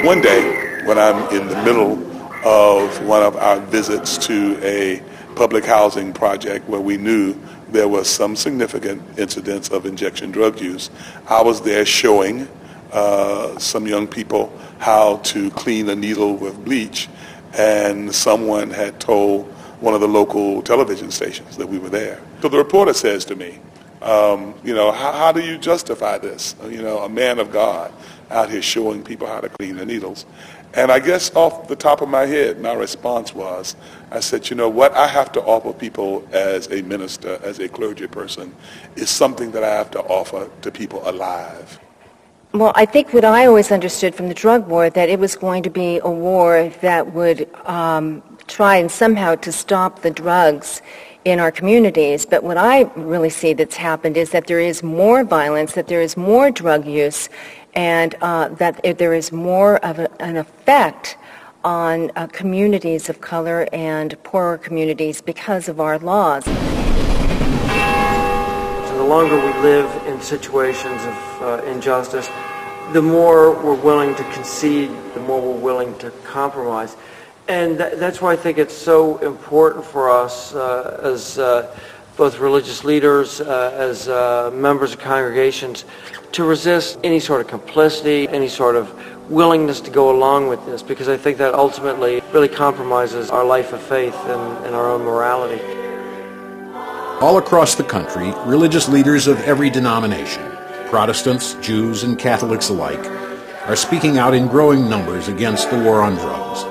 One day, when I'm in the middle of one of our visits to a public housing project where we knew there was some significant incidents of injection drug use, I was there showing some young people how to clean a needle with bleach, and someone had told one of the local television stations that we were there. So the reporter says to me, how do you justify this? A man of God out here showing people how to clean the needles. And I guess off the top of my head, my response was, I said, what I have to offer people as a minister, as a clergy person, is something that I have to offer to people alive. Well, I think what I always understood from the drug war, that it was going to be a war that would try and somehow to stop the drugs in our communities. But what I really see that's happened is that there is more violence, that there is more drug use, and that there is more of an effect on communities of color and poorer communities because of our laws. So the longer we live in situations of injustice, the more we're willing to concede, the more we're willing to compromise. And that's why I think it's so important for us as both religious leaders, as members of congregations, to resist any sort of complicity, any sort of willingness to go along with this, because I think that ultimately really compromises our life of faith and our own morality. All across the country, religious leaders of every denomination, Protestants, Jews, and Catholics alike, are speaking out in growing numbers against the war on drugs.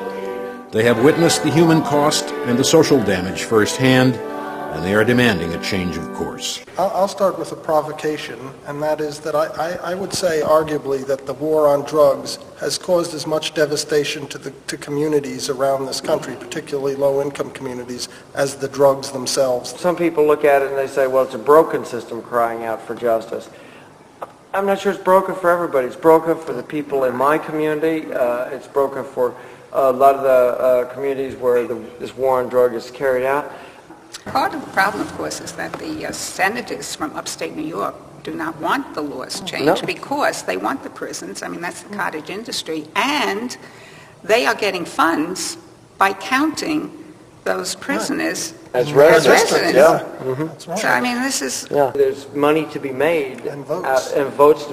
They have witnessed the human cost and the social damage firsthand, and they are demanding a change of course. I'll start with a provocation, and that is that I would say arguably that the war on drugs has caused as much devastation to communities around this country, particularly low-income communities, as the drugs themselves. Some people look at it and they say, well, it's a broken system crying out for justice. I'm not sure it's broken for everybody. It's broken for the people in my community. It's broken for a lot of the communities where this war on drug is carried out. Part of the problem, of course, is that the senators from upstate New York do not want the laws changed because they want the prisons. I mean, that's the cottage industry. And they are getting funds by counting those prisoners as residents. Yeah. Mm-hmm. That's right. So, I mean, this is... There's money to be made and votes. And votes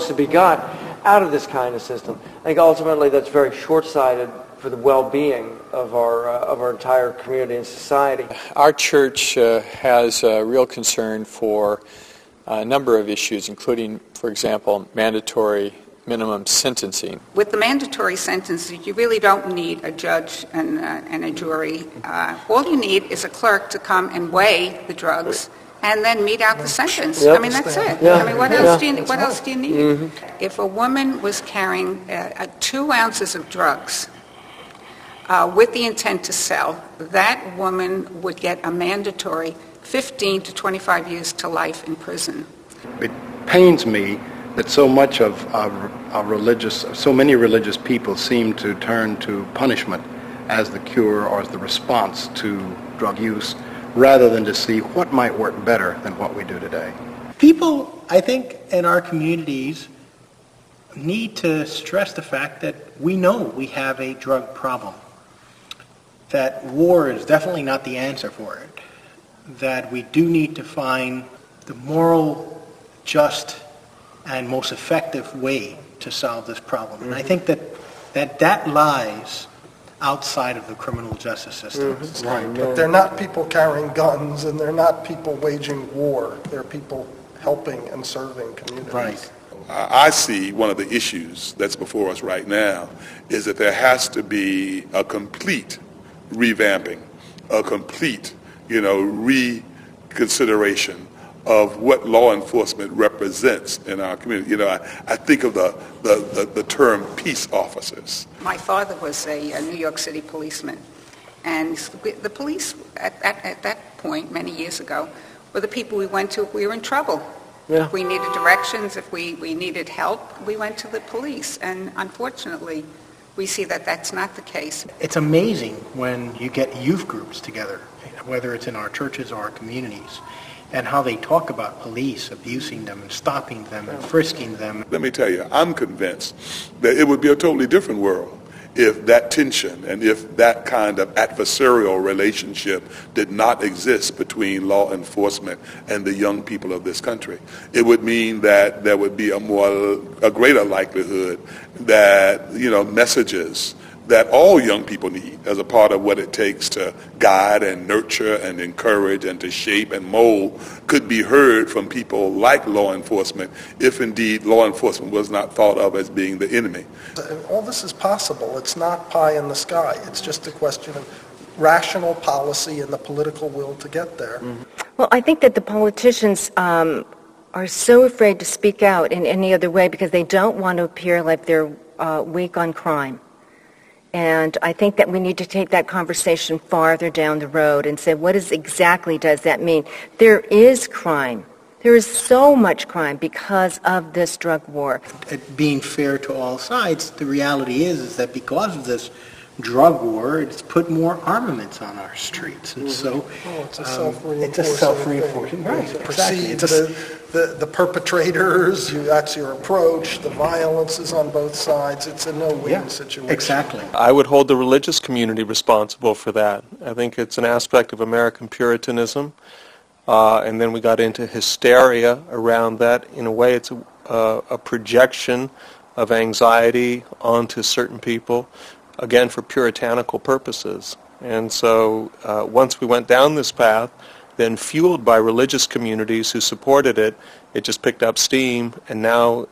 to be got out of this kind of system. I think ultimately that's very short-sighted for the well-being of our entire community and society. Our church has a real concern for a number of issues, including, for example, mandatory minimum sentencing. With the mandatory sentences, you really don't need a judge and a jury. All you need is a clerk to come and weigh the drugs and then mete out the sentence. Yep. I mean, that's it. Yeah. I mean, what else do you need? Mm-hmm. If a woman was carrying 2 ounces of drugs with the intent to sell, that woman would get a mandatory 15 to 25 years to life in prison. It pains me that so much of so many religious people seem to turn to punishment as the cure or as the response to drug use, rather than to see what might work better than what we do today. People, I think, in our communities need to stress the fact that we know we have a drug problem, that war is definitely not the answer for it, that we do need to find the moral, just, and most effective way to solve this problem. And I think that lies outside of the criminal justice system. Mm-hmm. Right. But they're not people carrying guns, and they're not people waging war. They're people helping and serving communities. Right. I see one of the issues that's before us right now is that there has to be a complete revamping, a complete, reconsideration of what law enforcement represents in our community. You know, I think of the term peace officers. My father was a New York City policeman, and the police at that point, many years ago, were the people we went to if we were in trouble. Yeah. If we needed directions, if we needed help, we went to the police. And unfortunately, we see that that's not the case. It's amazing when you get youth groups together, whether it's in our churches or our communities, and how they talk about police abusing them and stopping them and frisking them. Let me tell you, I'm convinced that it would be a totally different world if that tension and if that kind of adversarial relationship did not exist between law enforcement and the young people of this country. It would mean that there would be a greater likelihood that, you know, messages that all young people need as a part of what it takes to guide and nurture and encourage and to shape and mold could be heard from people like law enforcement if indeed law enforcement was not thought of as being the enemy. All this is possible. It's not pie in the sky. It's just a question of rational policy and the political will to get there. Mm-hmm. Well, I think that the politicians are so afraid to speak out in any other way because they don't want to appear like they're weak on crime. And I think that we need to take that conversation farther down the road and say, what exactly does that mean? There is crime. There is so much crime because of this drug war. Being fair to all sides, the reality is that because of this drug war, it's put more armaments on our streets. And so it's a self-reinforcing it's a self-reinforcing, thing. right, You exactly. precede the perpetrators, that's your approach, the violence is on both sides. It's a no-win situation. Exactly. I would hold the religious community responsible for that. I think it's an aspect of American Puritanism. And then we got into hysteria around that. In a way, it's a projection of anxiety onto certain people, again, for puritanical purposes. And so once we went down this path, then fueled by religious communities who supported it, it just picked up steam, and now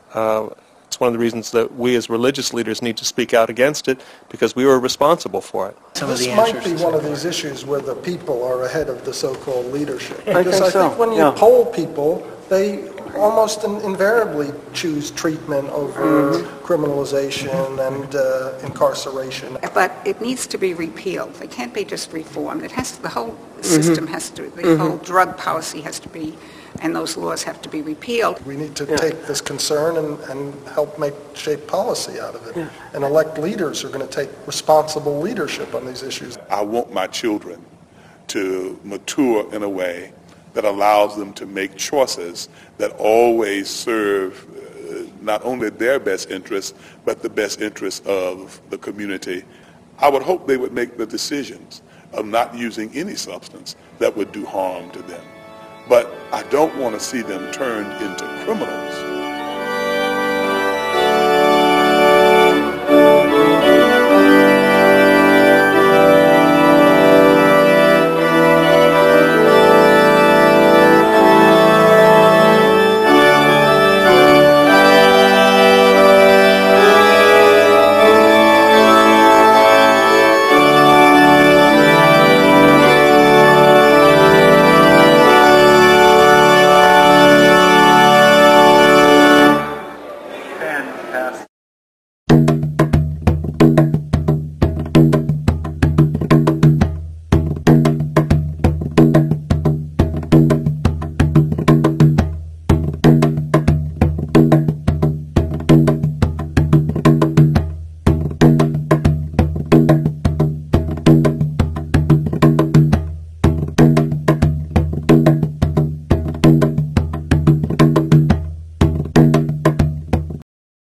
it's one of the reasons that we as religious leaders need to speak out against it, because we were responsible for it. This might be one of these issues where the people are ahead of the so-called leadership. I Because I think when you poll people, they almost invariably choose treatment over criminalization and incarceration. But it needs to be repealed. It can't be just reformed. It has to, the whole system has to, the whole drug policy has to be, and those laws have to be repealed. We need to take this concern and help shape policy out of it, and elect leaders who are going to take responsible leadership on these issues. I want my children to mature in a way that allows them to make choices that always serve not only their best interests, but the best interests of the community. I would hope they would make the decisions of not using any substance that would do harm to them. But I don't want to see them turned into criminals